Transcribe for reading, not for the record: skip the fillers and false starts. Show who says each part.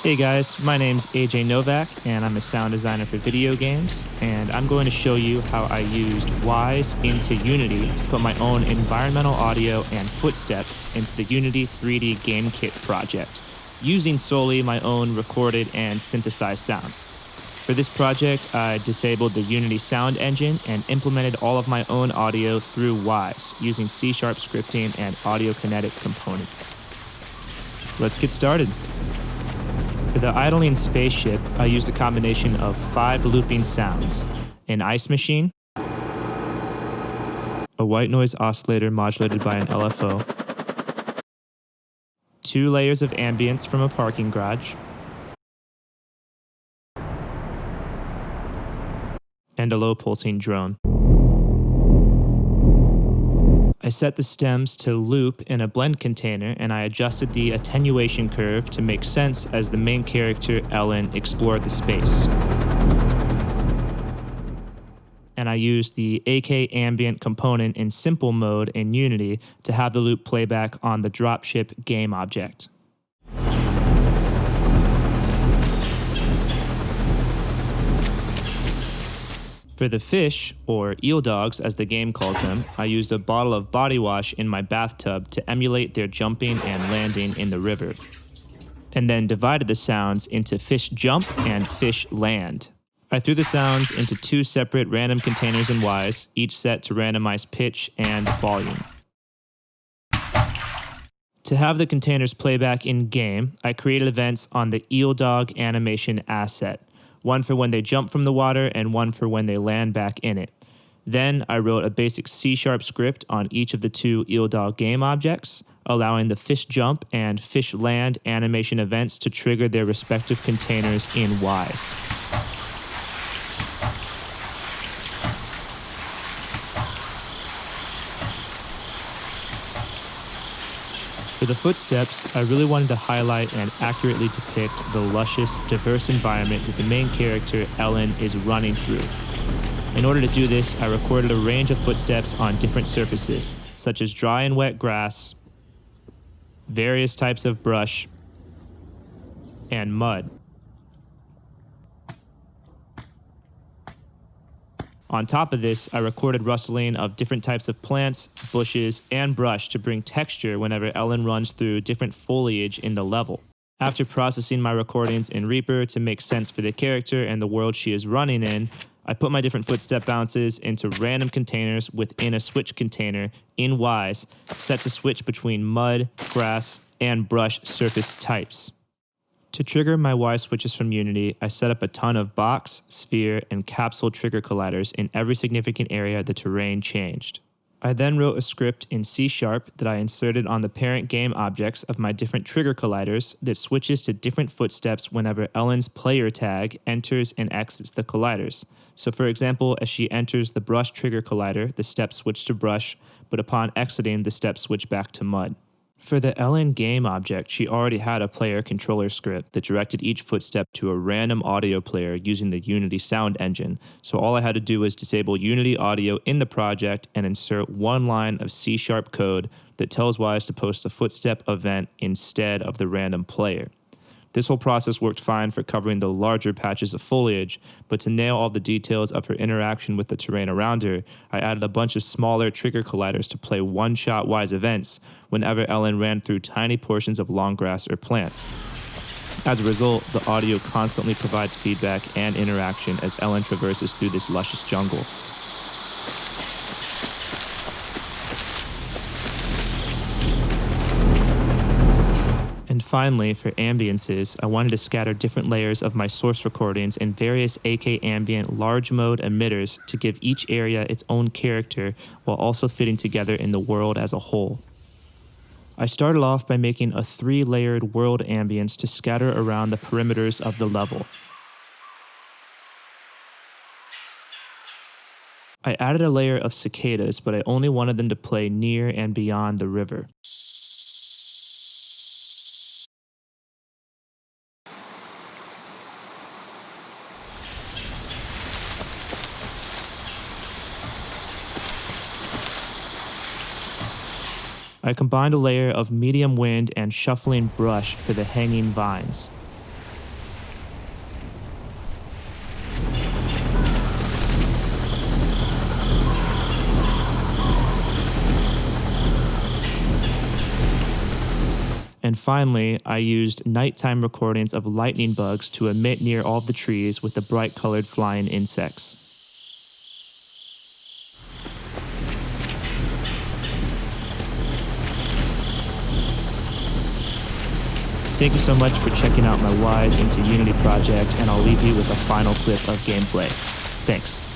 Speaker 1: Hey guys, my name's AJ Novak and I'm a sound designer for video games, and I'm going to show you how I used Wwise into Unity to put my own environmental audio and footsteps into the Unity 3D Game Kit project, using solely my own recorded and synthesized sounds. For this project, I disabled the Unity sound engine and implemented all of my own audio through Wwise, using C# scripting and audio kinetic components. Let's get started. For the idling spaceship, I used a combination of 5 looping sounds: an ice machine, a white noise oscillator modulated by an LFO, 2 layers of ambience from a parking garage, and a low pulsing drone. I set the stems to loop in a blend container, and I adjusted the attenuation curve to make sense as the main character, Ellen, explored the space. And I used the AK ambient component in simple mode in Unity to have the loop playback on the dropship game object. For the fish, or eel dogs as the game calls them, I used a bottle of body wash in my bathtub to emulate their jumping and landing in the river, and then divided the sounds into fish jump and fish land. I threw the sounds into 2 separate random containers in Wwise, each set to randomize pitch and volume. To have the containers play back in-game, I created events on the eel dog animation asset, one for when they jump from the water and one for when they land back in it. Then I wrote a basic C# script on each of the 2 eel dog game objects, allowing the fish jump and fish land animation events to trigger their respective containers in Wwise. For the footsteps, I really wanted to highlight and accurately depict the luscious, diverse environment that the main character, Ellen, is running through. In order to do this, I recorded a range of footsteps on different surfaces, such as dry and wet grass, various types of brush, and mud. On top of this, I recorded rustling of different types of plants, bushes, and brush to bring texture whenever Ellen runs through different foliage in the level. After processing my recordings in Reaper to make sense for the character and the world she is running in, I put my different footstep bounces into random containers within a switch container in Wwise, set to switch between mud, grass, and brush surface types. To trigger my Wwise switches from Unity, I set up a ton of box, sphere, and capsule trigger colliders in every significant area the terrain changed. I then wrote a script in C# that I inserted on the parent game objects of my different trigger colliders that switches to different footsteps whenever Ellen's player tag enters and exits the colliders. So for example, as she enters the brush trigger collider, the steps switch to brush, but upon exiting, the steps switch back to mud. For the Ellen game object, she already had a player controller script that directed each footstep to a random audio player using the Unity sound engine, so all I had to do was disable Unity audio in the project and insert 1 line of C# code that tells Wwise to post a footstep event instead of the random player. This whole process worked fine for covering the larger patches of foliage, but to nail all the details of her interaction with the terrain around her, I added a bunch of smaller trigger colliders to play one-shot Wwise events whenever Ellen ran through tiny portions of long grass or plants. As a result, the audio constantly provides feedback and interaction as Ellen traverses through this luscious jungle. And finally, for ambiences, I wanted to scatter different layers of my source recordings in various AK ambient large mode emitters to give each area its own character while also fitting together in the world as a whole. I started off by making a 3-layered world ambience to scatter around the perimeters of the level. I added a layer of cicadas, but I only wanted them to play near and beyond the river. I combined a layer of medium wind and shuffling brush for the hanging vines. finally, I used nighttime recordings of lightning bugs to emit near all of the trees with the bright colored flying insects. Thank you so much for checking out my Wwise into Unity project, and I'll leave you with a final clip of gameplay. Thanks.